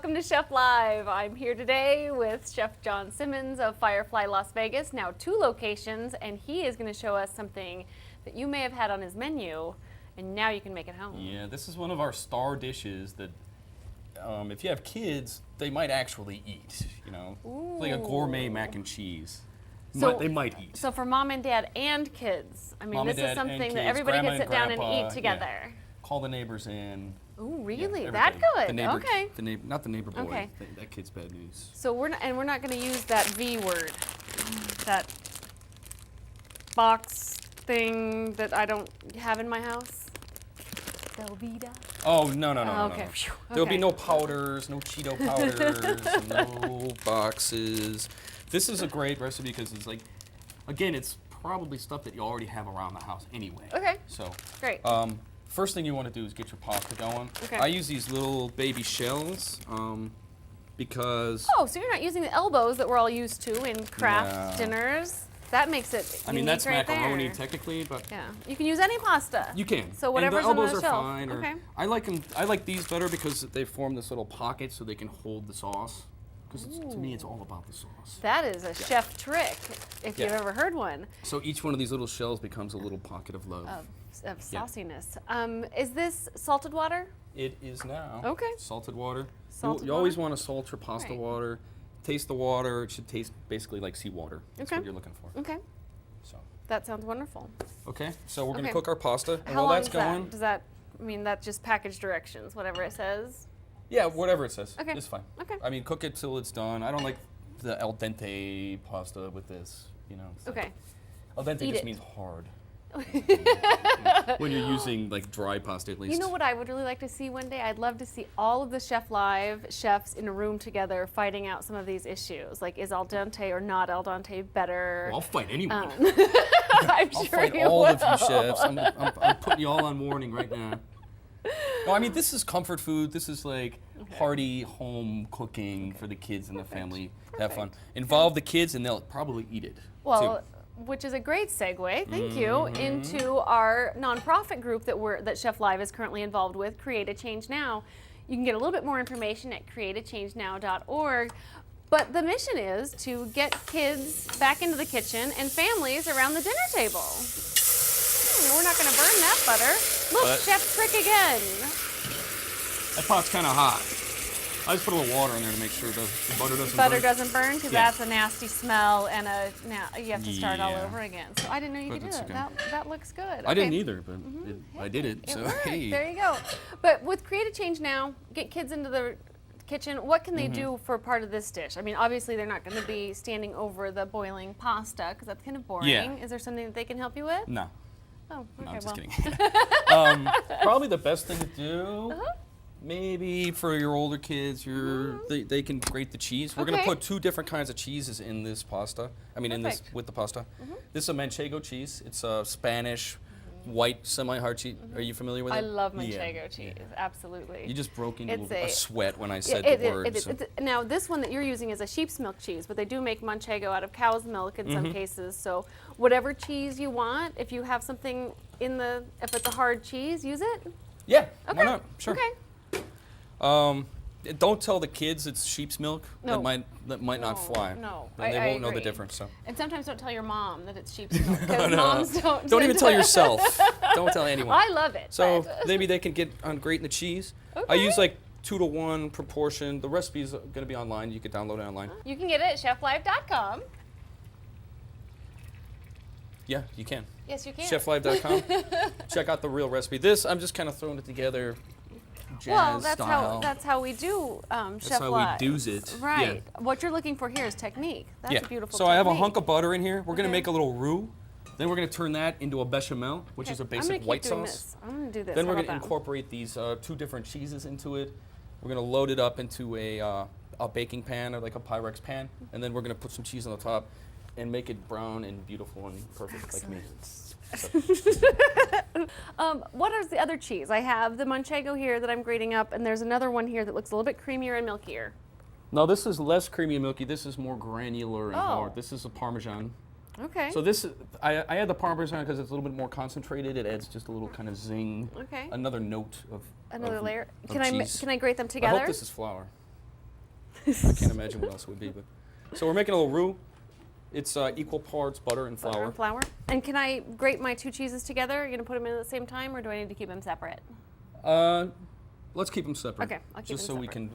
welcome to Chef Live. I'm here today with Chef John Simmons of Firefly Las Vegas, now 2 locations, and he is going to show us something that you may have had on his menu, and now you can make it home. Yeah, this is one of our star dishes that if you have kids, they might actually eat, you know. It's like a gourmet mac and cheese. So, they might eat. So for mom and dad and kids, I mean, Mom this and is dad something and that kids, everybody can grandma sit down and grandpa, eat together. Yeah. Call the neighbors in. Oh, really? Yeah, that everybody. good? The neighbor, okay. The neighbor, not the neighbor boy. Okay. That kid's bad news. So we're not going to use that V word, that box thing that I don't have in my house. Velveeta. Oh, no. Okay. No. Phew. There'll be Okay. no powders, no Cheeto powders, no boxes. This is a great recipe because it's like, again, it's probably stuff that you already have around the house anyway. Okay. So, Great. first thing you want to do is get your pasta going. Okay. I use these little baby shells because. Oh, so you're not using the elbows that we're all used to in craft No. dinners. That makes it I mean, unique that's right macaroni there. technically, but Yeah, you can use any pasta. you can. So whatever's and the elbows on the are shelf. fine. Okay. I like them. I like these better because they form this little pocket so they can hold the sauce. Because to me, it's all about the sauce. That is a chef trick, if you've Yeah. ever heard one, So each one of these little shells becomes a little pocket of love. of sauciness. Is this salted water? It is now. Okay. Salted water. Salted you always water? want to salt your pasta Right. water. Taste the water. It should taste basically like seawater. That's Okay. what you're looking for. Okay, So, that sounds wonderful. okay. So we're Okay. gonna cook our pasta, and How while long that's is going, that? Does that mean that's just package directions, whatever it says? yeah, whatever it says, Okay. it's fine. Okay. I mean, cook it till it's done. I don't like the al dente pasta with this. You know. It's like- Okay. al dente Eat just it. means hard. When you're using like dry pasta, at least. You know what I would really like to see one day? I'd love to see all of the Chef Live chefs in a room together fighting out some of these issues. Like, is al dente or not al dente better? Well, I'll fight anyone. I'm I'll sure fight you all will. of you chefs. I'm putting you all on warning right now. No, I mean, this is comfort food. This is like hearty home cooking for the kids and the family to have fun. Involve the kids and they'll probably eat it. Well, too. which is a great segue, thank you, Mm-hmm. into our nonprofit group that Chef Live is currently involved with, Create a Change Now. You can get a little bit more information at createachangenow.org. But the mission is to get kids back into the kitchen and families around the dinner table. We're not going to burn that butter. Look, What? chef trick again. That pot's kind of hot. I just put a little water in there to make sure the butter doesn't Butter burn. doesn't burn because Yeah. that's a nasty smell and you have to start all Yeah. over again. So I didn't know you But could do that's that. okay. That looks good. I didn't Okay. either, but I did it. It So worked. hey. There you go. But with Create a Change Now, get kids into the kitchen. What can they Mm-hmm. do for part of this dish? I mean, obviously they're not going to be standing over the boiling pasta because that's kind of boring. Yeah. Is there something that they can help you with? No. Oh, okay. No, I'm just well. kidding. Probably the best thing to do, Uh-huh. maybe for your older kids, they can grate the cheese. We're gonna Okay. put 2 different kinds of cheeses in this pasta. I mean, in this Perfect. with the pasta. This is a Manchego cheese. It's a Spanish, white, semi-hard cheese. Are you familiar with it? I love Yeah. Manchego cheese. Absolutely. You just broke into It's a a- sweat when I said Yeah, the word. so- Now, this one that you're using is a sheep's milk cheese, but they do make manchego out of cow's milk in Mm-hmm. some cases. So whatever cheese you want, if you have something if it's a hard cheese, use it. Yeah, Okay. why not? Sure. Okay. Don't tell the kids it's sheep's milk. No. That might not fly. No, Then they I won't know the agree. difference. So. And sometimes don't tell your mom that it's sheep's milk because moms don't. Don't even tend tell to- yourself. Don't tell anyone. I love it. So but- maybe they can get on grating the cheese. I Okay. use like 2-to-1 proportion. The recipe's going to be online. You can download it online. you can get it at cheflive.com. Yeah, you can. Yes, you can. Cheflive.com. Check out the real recipe. This, I'm just kind of throwing it together jazz Well, style. that's how we do Chef That's how Live. we do's it. Right. Yeah. What you're looking for here is technique. That's Yeah. a beautiful So technique. I have a hunk of butter in here. We're going to Okay. make a little roux. Then we're going to turn that into a bechamel, which is a I'm gonna basic keep white doing sauce. This. I'm going to do this. Then How we're going to about that? incorporate these 2 different cheeses into it. We're going to load it up into a baking pan or like a Pyrex pan, and then we're going to put some cheese on the top and make it brown and beautiful and perfect like me. What is the other cheese? I have the manchego here that I'm grating up, and there's another one here that looks a little bit creamier and milkier. No, this is less creamy and milky. This is more granular and Oh. hard. This is a Parmesan. Okay. So this, I add the Parmesan because it's a little bit more concentrated. It adds just a little kind of zing. Okay. Another note of Another of- layer. of Can cheese. I grate them I together? hope this is flour. I can't imagine what else it would be. But so we're making a little roux. It's equal parts butter and flour. Butter and flour. And can I grate my 2 cheeses together? Are you gonna put them in at the same time, or do I need to keep them separate? Let's keep them separate. Okay, I'll keep just them so we separate.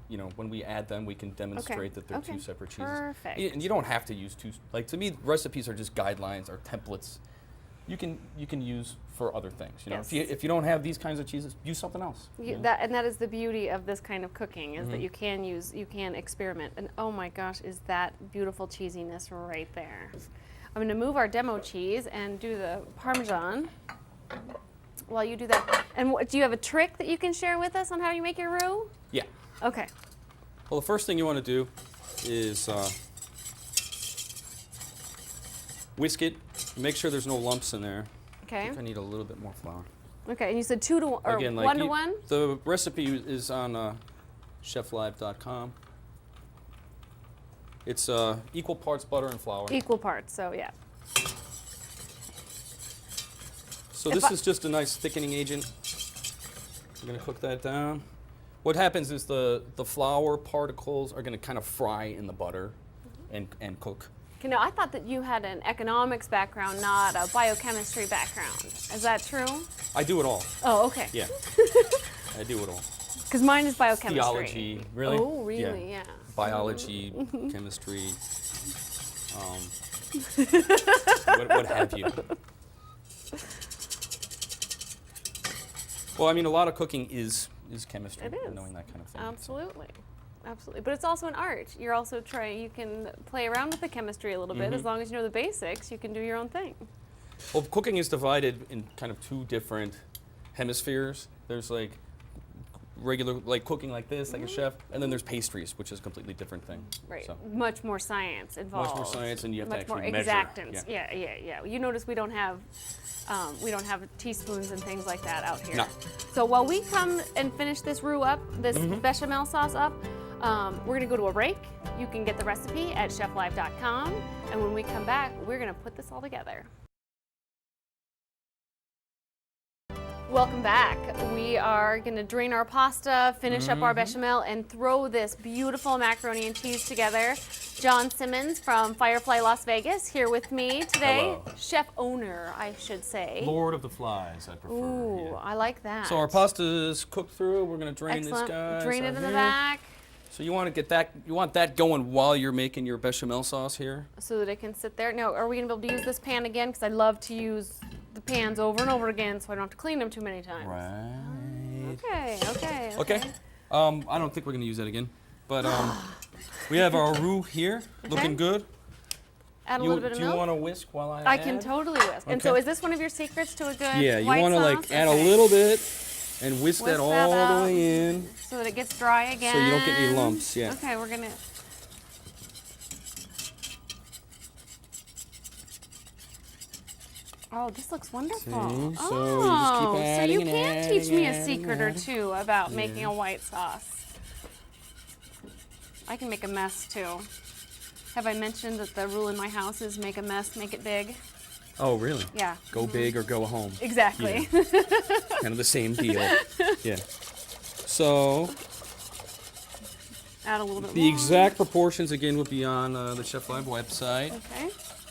can, when we add them, we can demonstrate that they're 2 separate cheeses. Perfect. And you don't have to use 2. Like, to me, recipes are just guidelines or templates. You can use for other things. Yes. If you don't have these kinds of cheeses, use something else. That is the beauty of this kind of cooking, is that you can experiment. And oh my gosh, is that beautiful cheesiness right there. I'm gonna move our demo cheese and do the Parmesan while you do that. And do you have a trick that you can share with us on how you make your roux? Yeah. Okay. Well, the first thing you want to do is whisk it. Make sure there's no lumps in there. Okay. I think I need a little bit more flour. Okay, and you said 2 to 1, or Again, 1 to 1? The recipe is on cheflive.com. It's equal parts butter and flour. Equal parts, so yeah. So this is just a nice thickening agent. We're going to cook that down. What happens is the flour particles are going to kind of fry in the butter and cook. You know, I thought that you had an economics background, not a biochemistry background. Is that true? I do it all. Oh, okay. Yeah. I do it all. Because mine is biochemistry. Theology. Really? Oh, really? Yeah. Biology, chemistry, what have you. Well, I mean, a lot of cooking is chemistry. It is. Knowing that kind of thing. Absolutely. Absolutely. But it's also an art. You're also you can play around with the chemistry a little bit. As long as you know the basics, you can do your own thing. Well, cooking is divided in kind of 2 different hemispheres. There's like regular, like cooking like this, like a chef, and then there's pastries, which is a completely different thing. Right. So. Much more science involved. Much more science, and you have Much to actually more measure. exactance. Yeah. You notice we don't have teaspoons and things like that out here. No. So while we come and finish this roux up, this bechamel sauce up, we're gonna go to a break. You can get the recipe at cheflive.com, and when we come back, we're gonna put this all together. Welcome back. We are going to drain our pasta, finish up our bechamel, and throw this beautiful macaroni and cheese together. John Simmons from Firefly Las Vegas here with me today. Hello. Chef owner, I should say. Lord of the Flies, I prefer. Ooh, yeah. I like that. So our pasta is cooked through. We're going to drain Excellent. this guy. Drain it in the back So you want to get that, you want that going while you're making your bechamel sauce here. so that it can sit there. Now, are we going to be able to use this pan again? Because I love to use the pans over and over again so I don't have to clean them too many times. Right. Okay. I don't think we're going to use that again. But we have our roux here, looking good. Add a little bit of Do you milk. want to whisk while I I add? can totally whisk. And so Okay. is this one of your secrets to a good Yeah, you white want to sauce? like add Okay. a little bit and whisk that Whisk all that the out. way in. So that it gets dry again. So you don't get any lumps, yeah. Okay, we're gonna. Oh, this looks wonderful. See? So Oh, you just keep so adding you and can adding teach me a and secret or adding. two about making a white sauce. I can make a mess too. Have I mentioned that the rule in my house is make a mess, make it big? Oh, really? Yeah. Go big or go home. Exactly. Kind of the same deal. Yeah. So Add a little bit the more. exact proportions again would be on the Cheflive website, Okay.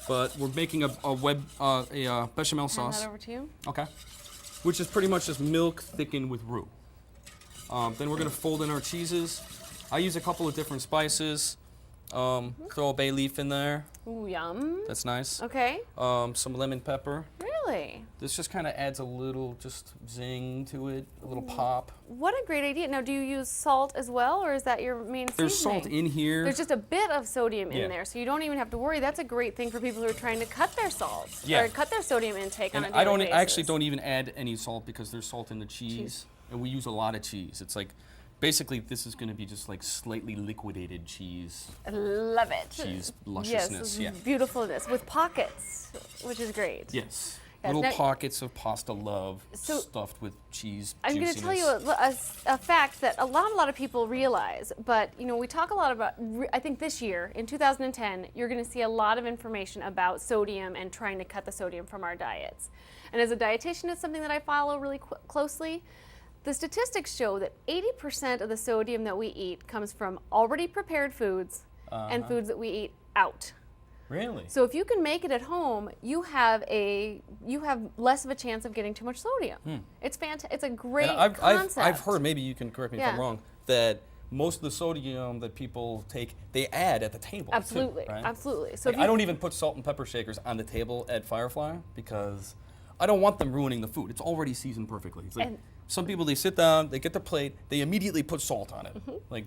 but we're making a bechamel Hand sauce. that over to you. Okay. Which is pretty much just milk thickened with roux. Then we're gonna fold in our cheeses. I use a couple of different spices. Throw a bay leaf in there. Ooh, yum. That's nice. Okay. Some lemon pepper. Really? This just kind of adds a little just zing to it, a little pop. What a great idea. Now, do you use salt as well, or is that your main seasoning? There's salt in here. There's just a bit of sodium Yeah. in there, so you don't even have to worry. That's a great thing for people who are trying to cut their salt Yeah. or cut their sodium intake and on a daily basis. I actually don't even add any salt because there's salt in the cheese, and we use a lot of cheese. It's like, basically, this is going to be just like slightly liquidated cheese. I love it. Cheese Yes, lusciousness, yeah. beautifulness with pockets, which is great. Yes. Yeah, Little now- pockets of pasta love So- stuffed with cheese. I'm going to tell you juiciness. a fact that a lot of people realize, but we talk a lot about. I think this year in 2010, you're going to see a lot of information about sodium and trying to cut the sodium from our diets. And as a dietitian, it's something that I follow really closely. the statistics show that 80% of the sodium that we eat comes from already prepared foods and foods that we eat out. Really? So if you can make it at home, you have less of a chance of getting too much sodium. It's fantastic. It's a great concept. I've heard, maybe you can correct me if I'm wrong, that most of the sodium that people take, they add at the table. Absolutely, too, right? absolutely. So Like, I don't even put salt and pepper shakers on the table at Firefly because I don't want them ruining the food. It's already seasoned perfectly. It's like some people, they sit down, they get the plate, they immediately put salt on it. Like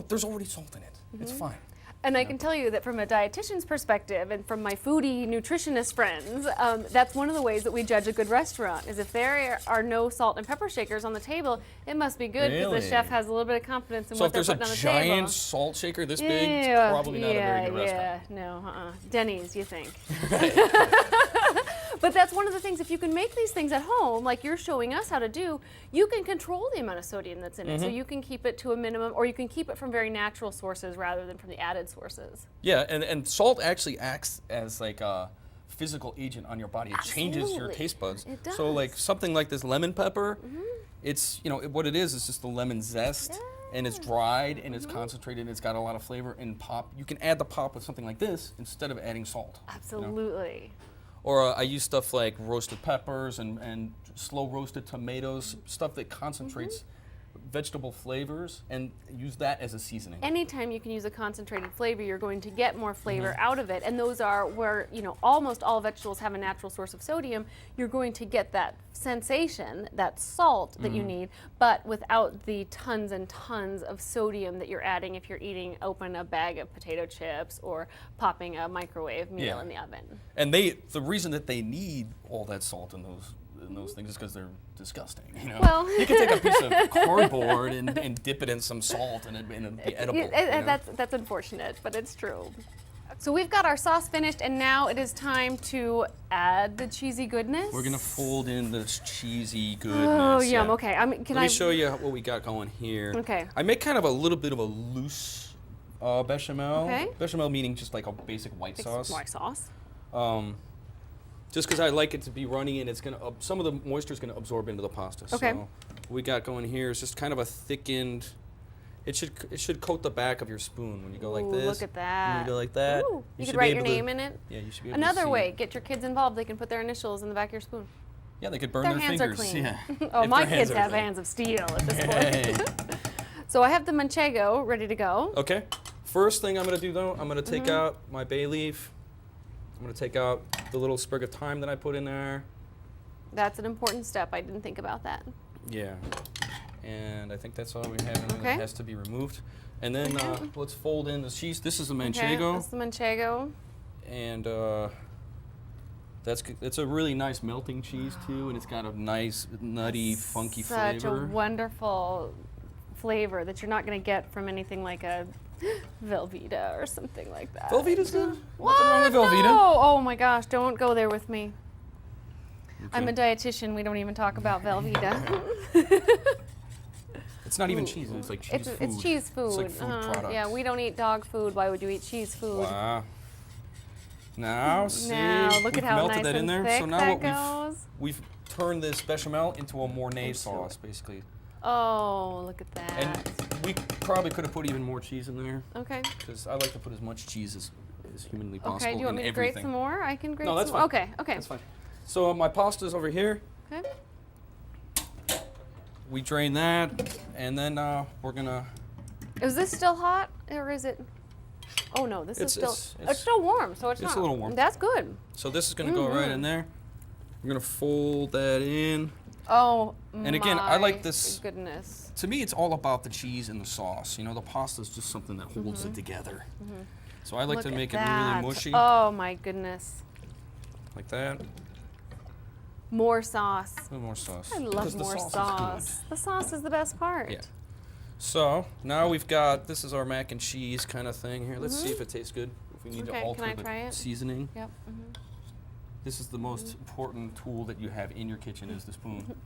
there's already salt in it. It's fine. And I can tell you that from a dietitian's perspective and from my foodie nutritionist friends, that's one of the ways that we judge a good restaurant is if there are no salt and pepper shakers on the table, it must be good because the chef has a little bit of confidence in what they're putting on the table. So if there's a giant salt shaker this big, it's probably not a very good restaurant. No, Denny's, you think. But that's one of the things, if you can make these things at home, like you're showing us how to do, you can control the amount of sodium that's in it. So you can keep it to a minimum, or you can keep it from very natural sources rather than from the added sources. Yeah, and salt actually acts as like a physical agent on your body. It changes your taste buds. It does. So like something like this lemon pepper, it's, what it is just the lemon zest. And it's dried and it's concentrated and it's got a lot of flavor and pop. You can add the pop with something like this instead of adding salt. Absolutely. Or I use stuff like roasted peppers and slow roasted tomatoes, stuff that concentrates vegetable flavors, and use that as a seasoning. Anytime you can use a concentrated flavor, you're going to get more flavor out of it. And those are where, almost all vegetables have a natural source of sodium. You're going to get that sensation, that salt that you need, but without the tons and tons of sodium that you're adding if you're open a bag of potato chips or popping a microwave meal in the oven. And the reason that they need all that salt in those things is because they're disgusting. Well, you can take a piece of cardboard and dip it in some salt and it'd be edible. That's unfortunate, but it's true. So we've got our sauce finished, and now it is time to add the cheesy goodness. We're gonna fold in this cheesy goodness. Oh, yum. Yeah. Okay. Let me show you what we got going here. Okay. I make kind of a little bit of a loose bechamel. Okay. Bechamel meaning just like a basic white sauce. White sauce. Just because I like it to be runny and it's gonna some of the moisture is gonna absorb into the pasta. Okay. So what we got going here is just kind of a thickened. It should coat the back of your spoon when you go like this. Look at that. When you go like that. Ooh, you could write your name in it. Yeah, you should be able Another to see way, it. get your kids involved. They can put their initials in the back of your spoon. Yeah, they could burn Their their hands fingers. are clean. Yeah. Oh, If my their kids are have clean. hands of steel at this point. So I have the manchego ready to go. Okay. First thing I'm gonna do though, I'm gonna take out my bay leaf. I'm gonna take out the little sprig of thyme that I put in there. That's an important step. I didn't think about that. Yeah. And I think that's all we have in there Okay. that has to be removed. And then let's fold in the cheese. This is the Okay, manchego. that's the manchego. And it's a really nice melting cheese too, and it's got a nice nutty, funky Such flavor. a wonderful flavor that you're not going to get from anything like a Velveeta or something like that. Velveeta's good. What? Nothing wrong with Velveeta. No. Oh my gosh, don't go there with me. Okay. I'm a dietitian. We don't even talk about Velveeta. It's not even cheese. It's like cheese food. It's cheese food. It's like food product. Yeah, we don't eat dog food. Why would you eat cheese food? Wow. Now, see, Now, look we've at how melted nice that in and there. thick So now that what goes. we've turned this bechamel into a Mornay sauce, basically. Oh, look at that. And we probably could have put even more cheese in there, Okay. because I like to put as much cheese as humanly possible Okay, do you want in me to grate everything. some more? I can grate No, that's some fine. Okay, okay. That's fine. So my pasta's over here. Okay. We drain that, and then we're gonna. Is this still hot, or is it? Oh no, this is still. It's still warm, so it's not. It's a little warm. That's good. So this is gonna go right in there. We're gonna fold that in. Oh And again, I like this. Goodness. To me, it's all about the cheese and the sauce. The pasta is just something that holds it together. So I like Look to at make it that. really mushy, Oh my goodness. like that. More sauce. A little more sauce. I love because more the sauce. sauce. Is The sauce is the best part. good. Yeah. So now we've got, this is our mac and cheese kind of thing here. Let's see if it tastes good. If we need Okay, to alter can I the try it? seasoning. Yep. This is the most important tool that you have in your kitchen is the spoon.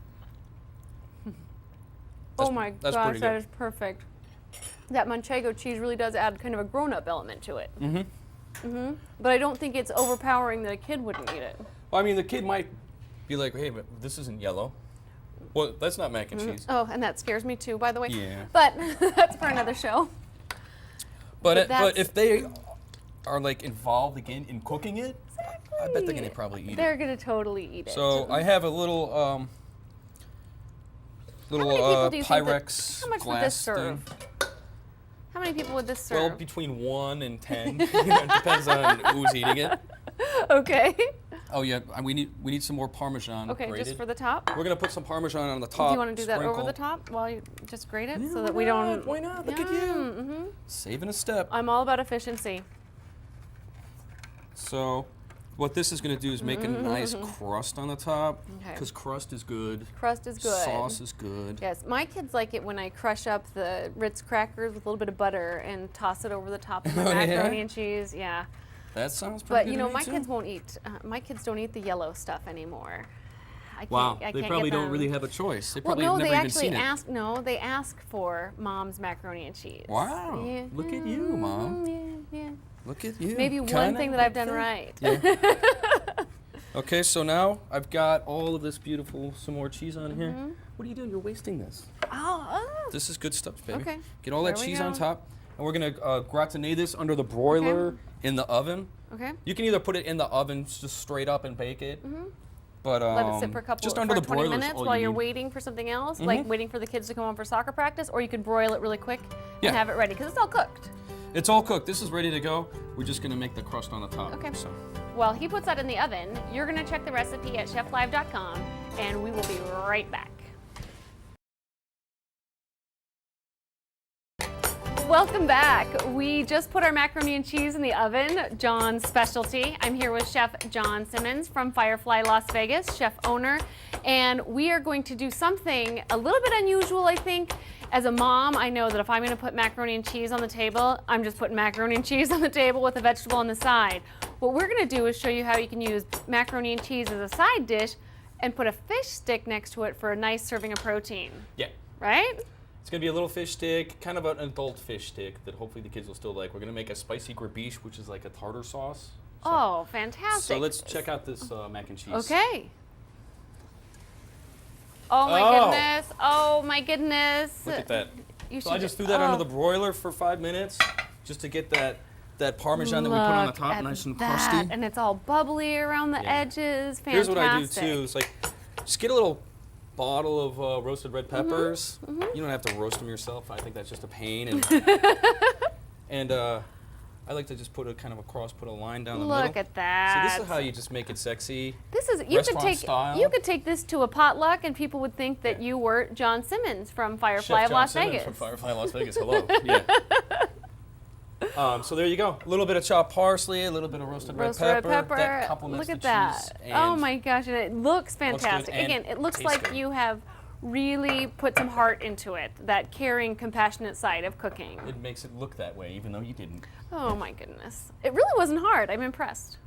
Oh my that's gosh, pretty that good. is perfect. That manchego cheese really does add kind of a grown-up element to it. But I don't think it's overpowering that a kid wouldn't eat it. Well, I mean, the kid might be like, hey, but this isn't yellow. Well, that's not mac and cheese. Oh, and that scares me too, by the way. Yeah. But that's for another show. But if they are like involved again in cooking it, I bet they're gonna probably eat They're it. gonna totally eat it. So I have a little How many people do you think Pyrex how much would glass this serve? thing. How many people would this serve? Well, between 1 and 10. It depends on who's eating it. Okay. Oh yeah, we need some more Parmesan Okay, grated. just for the top. We're gonna put some Parmesan on the Do top. you want to do that over sprinkle. the top while you just grate it Yeah, so that why we don't? not? Why not? Look at you. Mm-hmm. Saving a step. I'm all about efficiency. So, what this is going to do is make a nice crust on the top, Okay. because crust is good. Crust is good. Sauce is good. Yes, my kids like it when I crush up the Ritz crackers with a little bit of butter and toss it over the top of my Oh, yeah? macaroni and cheese. Yeah, That sounds pretty but good you to know me, my too. kids won't eat. My kids don't eat the yellow stuff anymore. I Wow, can't they get probably don't them. really have a choice. They Well, probably no, have never they even actually seen it. ask. No, they ask for mom's macaroni and cheese. Wow, Yeah. look at you, Mom. Yeah. Look at you. Maybe one Kinda thing that I've like done right. Yeah. Okay, so now I've got all of this beautiful, some more cheese on here. What are you doing? You're wasting this. Oh. This is good stuff, baby. Okay. Get all that There we cheese on go. top. And we're going to gratinate this under the broiler in the oven. Okay. You can either put it in the oven just straight up and bake it. But Let it sit for a couple just for under the 20 broiler is minutes all while you you're need. waiting for something else, like waiting for the kids to come home for soccer practice, or you could broil it really quick Yeah. and have it ready because it's all cooked. It's all cooked. This is ready to go. We're just going to make the crust on the top. Okay. So. While he puts that in the oven, you're going to check the recipe at cheflive.com, and we will be right back. Welcome back. We just put our macaroni and cheese in the oven, John's specialty. I'm here with Chef John Simmons from Firefly Las Vegas, chef owner, and we are going to do something a little bit unusual, I think. As a mom, I know that if I'm going to put macaroni and cheese on the table, I'm just putting macaroni and cheese on the table with a vegetable on the side. What we're going to do is show you how you can use macaroni and cheese as a side dish and put a fish stick next to it for a nice serving of protein, Yeah. right? It's going to be a little fish stick, kind of an adult fish stick that hopefully the kids will still like. We're going to make a spicy grabiche, which is like a tartar sauce. So, Oh, fantastic. so let's check out this mac and cheese. Okay. Oh my Oh. goodness. Oh my goodness. Look at that. You So I should- just threw that oh. under the broiler for 5 minutes just to get that Parmesan that we put on the Look top at nice and that. crusty. And it's all bubbly around the Yeah. edges. Fantastic. Here's what I do too. It's like, just get a little bottle of roasted red Mm-hmm. peppers. You don't have to roast them yourself. I think that's just a pain. And, I like to just put a kind of put a line down the middle. Look at that. So this is how you just make it sexy. This is restaurant style. you could take this to a potluck and people would think that Yeah. you were John Simmons from Firefly Chef of John Las Simmons Vegas. from Firefly Las Vegas. Hello. Yeah. So there you go. A little bit of chopped parsley, a little bit of roasted red pepper. That complements Look at the cheese. that. And Oh my gosh, and it looks good fantastic. and Again, it looks tastes like good. you have really put some heart into it, that caring, compassionate side of cooking. It makes it look that way, even though you didn't. Oh my goodness. It really wasn't hard. I'm impressed.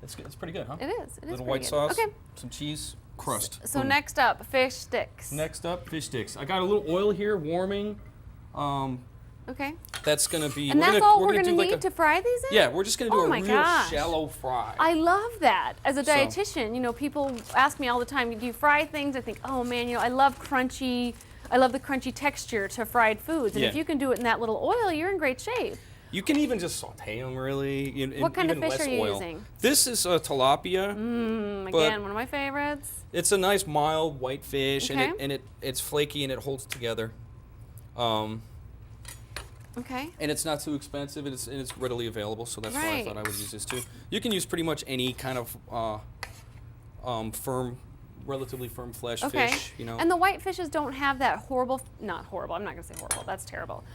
It's good. It's pretty good, huh? It is. It is Little pretty white good. sauce, Okay. some cheese, crust. So Boom. next up, fish sticks. Next up, fish sticks. I got a little oil here warming. Okay. That's gonna be. And that's all we're do gonna like need a, to fry these in? Yeah, we're just gonna do Oh a my real gosh. shallow fry. I love that. As a So- dietitian, you know, people ask me all the time, do you fry things? I think, oh man, you know, I love the crunchy texture to fried foods. And if Yeah. you can do it in that little oil, you're in great shape. You can even just saute them, really. What kind of even fish less are you oil. using? This is tilapia. But- Again, one of my favorites. It's a nice mild white fish, Okay. and it's flaky and it holds together. Okay. And it's not too expensive, and it's readily available, so that's why I Right. thought I would use this too. You can use pretty much any kind of relatively firm flesh Okay. fish, you know. And the white fishes don't have that not horrible, I'm not going to say horrible, that's terrible.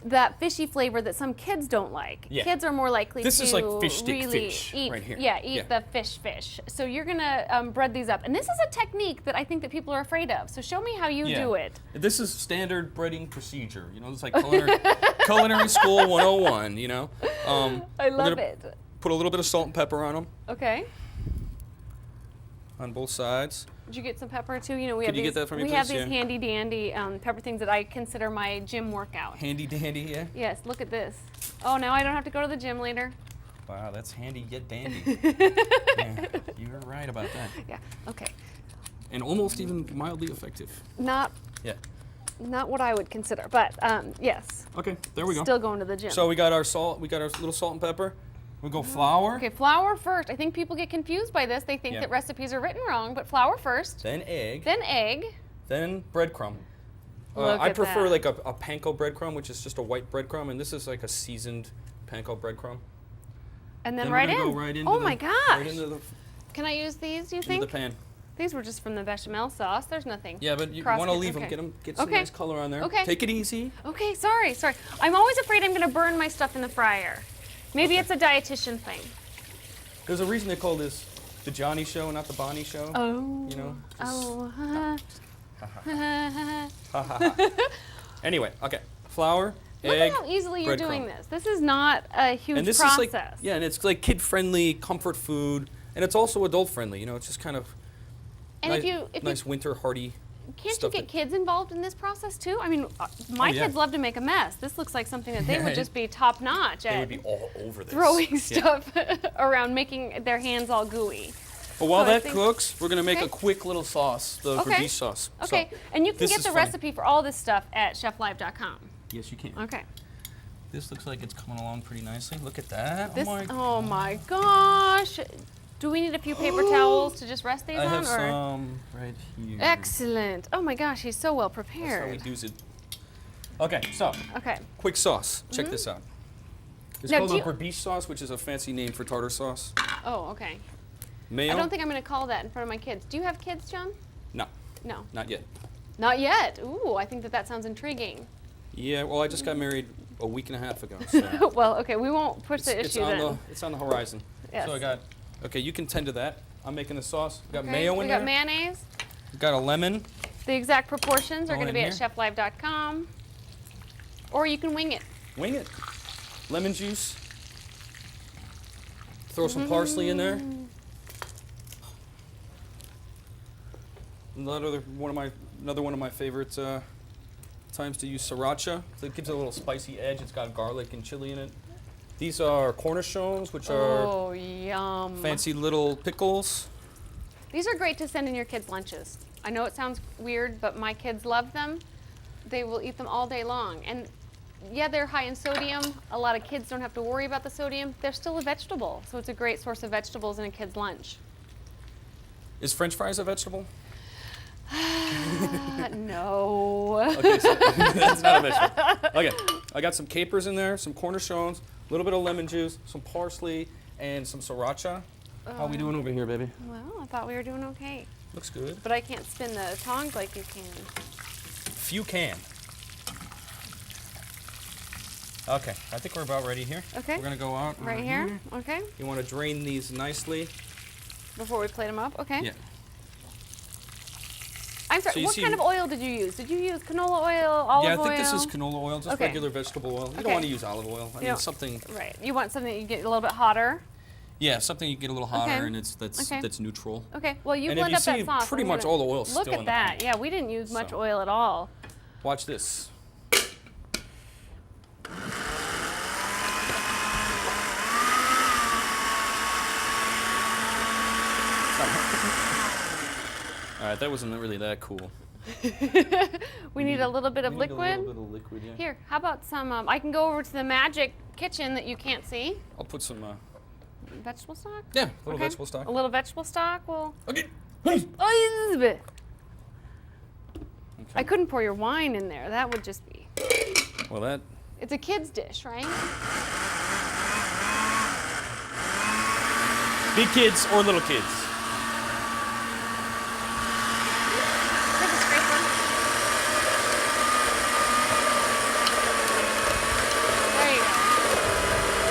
That fishy flavor that some kids don't like. Yeah. Kids are more likely This to is like fish stick really fish eat, right here. Yeah, Yeah. the fish. So you're going to bread these up. And this is a technique that I think that people are afraid of. So show me how you Yeah. do it. This is standard breading procedure. You know, it's like culinary school 101, you know. I we're love gonna it. Put a little bit of salt and pepper on them, Okay. on both sides. Did you get some pepper too? You know, we Could have you these, get that for me, we have please? these Yeah. handy dandy pepper things that I consider my gym workout. Handy dandy, yeah. Yes, look at this. Oh, now I don't have to go to the gym later. Wow, that's handy yet dandy. Yeah, you're right about that. Yeah, okay. and almost even mildly effective. Not Yeah. what I would consider, but yes. Okay, there we go. Still going to the gym. So we got our salt, we got our little salt and pepper. We'll go flour. Okay, flour first. I think people get confused by this. They think Yeah. that recipes are written wrong, but flour first. Then egg. Then egg. Then breadcrumb. Look I at prefer that. like a panko breadcrumb, which is just a white breadcrumb, and this is like a seasoned panko breadcrumb. And then Then right we're in. gonna go right into Oh the, my gosh. Right into the, Can I use these, you into think? the pan. These were just from the bechamel sauce. There's nothing. Yeah, but you cross- want to leave okay. them, get some Okay. nice color on there. Okay. Take it easy. Okay, sorry. I'm always afraid I'm going to burn my stuff in the fryer. Maybe it's a dietitian thing. There's a reason they call this the Johnny Show, not the Bonnie Show. Oh. You know. Oh. Anyway, okay. Flour, Look egg, at how easily you're doing breadcrumb. this. This is not a huge And this process. is like, yeah, and it's like kid-friendly, comfort food, and it's also adult-friendly. You know, it's just kind of And nice, if nice you winter hearty. can't you stuff get that- kids involved in this process too? I mean, my yeah. kids love to make a mess. This looks like something that they Yeah, would just be top notch They at would be all over this. throwing Yeah. stuff around, making their hands all gooey. But while So I that think- cooks, we're gonna make Okay. a quick little sauce, the Okay. Verdice sauce. Okay, So, and you can this get is the funny. recipe for all this stuff at cheflive.com. Yes, you can. Okay. This looks like it's coming along pretty nicely. Look at that. This, oh my. oh my gosh. Do we need a few paper towels to just rest these I on? have or? some right here. Excellent. Oh my gosh, he's so well That's how we prepared. do it. Okay, so Okay. quick sauce. Check this out. It's Now, called do a you- Verdice sauce, which is a fancy name for tartar sauce. Oh, okay. Mayo? I don't think I'm going to call that in front of my kids. Do you have kids, John? No, No. not yet. Not yet. Ooh, I think that sounds intriguing. Yeah, well, I just got married a week and a half ago. So Well, okay, we won't push the it's issue on then. it's on the horizon. Yes. So I got. Okay, you can tend to that. I'm making the sauce. We got Okay, mayo in we there. got mayonnaise. We got a lemon. The exact proportions are All going to in be at here. cheflive.com. Or you can wing it. Wing it. Lemon juice. Throw some parsley in there. Another one of my favorite times to use sriracha. So it gives it a little spicy edge. It's got garlic and chili in it. These are cornichons, which are Oh, yum. fancy little pickles. These are great to send in your kids' lunches. I know it sounds weird, but my kids love them. They will eat them all day long. And yeah, they're high in sodium. A lot of kids don't have to worry about the sodium. They're still a vegetable, so it's a great source of vegetables in a kid's lunch. Is French fries a vegetable? No. Okay, so that's not a vegetable. Okay, I got some capers in there, some cornichons, a little bit of lemon juice, some parsley, and some sriracha. How we doing over here, baby? Well, I thought we were doing okay. Looks good. But I can't spin the tongs like you can. Few can. Okay, I think we're about ready here. Okay. We're gonna go out Right here? Okay. You want to drain these nicely. Before we plate them up? Okay. Yeah. I'm sorry, So you what see- kind of oil did you use? Did you use canola oil, olive Yeah, oil? I think this is canola oil, just Okay. regular vegetable oil. You Okay. don't want to use olive oil. I mean, don't- something. Right. You want something that you get a little bit hotter? Yeah, something you get a little hotter Okay. and that's Okay. that's neutral. Okay. Well, you And if blend you up that see, sauce. pretty I'm much gonna- all the oil's Look still at in the that. pan. Yeah, we didn't use much So. oil at all. Watch this. All right, that wasn't really that cool. We need a little bit of We need liquid. A little bit of liquid, yeah. Here, how about some? I can go over to the magic kitchen that you can't see. I'll put some. Vegetable stock. Yeah, a little Okay. vegetable stock. A little vegetable stock. Well, Okay. oh, Elizabeth. Okay. I couldn't pour your wine in there. That would just be. Well, that. It's a kid's dish, right? Big kids or little kids. Take a scraper. There you go.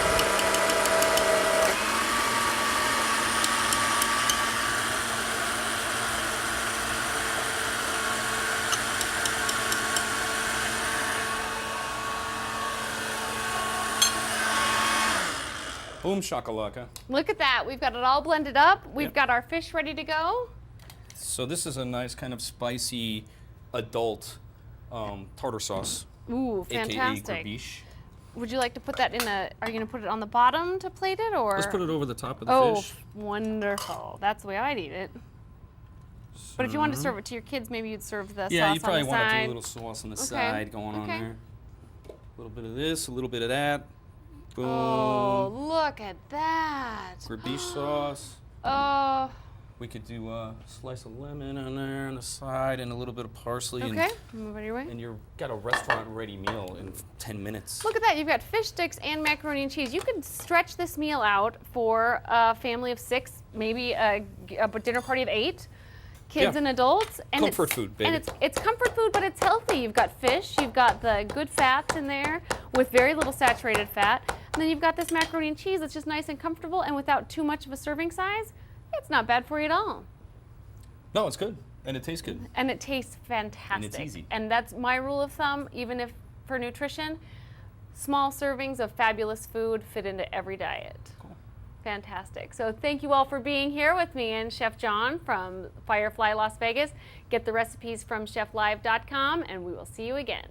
Boom shakalaka. Look at that. We've got it all blended up. We've Yep. got our fish ready to go. So this is a nice kind of spicy adult tartar sauce, Ooh, aka fantastic. Grabiche. Would you like to put that in a, are you going to put it on the bottom to plate it or? Let's put it over the top of the Oh, fish. wonderful. That's the way I'd eat it. But if you wanted to serve it to your kids, maybe you'd serve the Yeah, sauce you probably on the want to do side. a little sauce on the side going on there. A little bit of this, a little bit of that. Boom. Oh, look at that. Cornish sauce. Oh. We could do a slice of lemon on there on the side and a little bit of parsley. Okay, move it your way. And you've got a restaurant-ready meal in 10 minutes. Look at that, you've got fish sticks and macaroni and cheese. You could stretch this meal out for a family of 6, maybe a dinner party of 8, kids and adults. And comfort food, baby. And it's comfort food, but it's healthy. You've got fish, you've got the good fats in there with very little saturated fat. And then you've got this macaroni and cheese that's just nice and comfortable and without too much of a serving size. It's not bad for you at all. No, it's good. And it tastes good. And it tastes fantastic. And it's easy. And that's my rule of thumb, even if for nutrition, small servings of fabulous food fit into every diet. Cool. Fantastic. So thank you all for being here with me and Chef John from Firefly Las Vegas. Get the recipes from cheflive.com and we will see you again.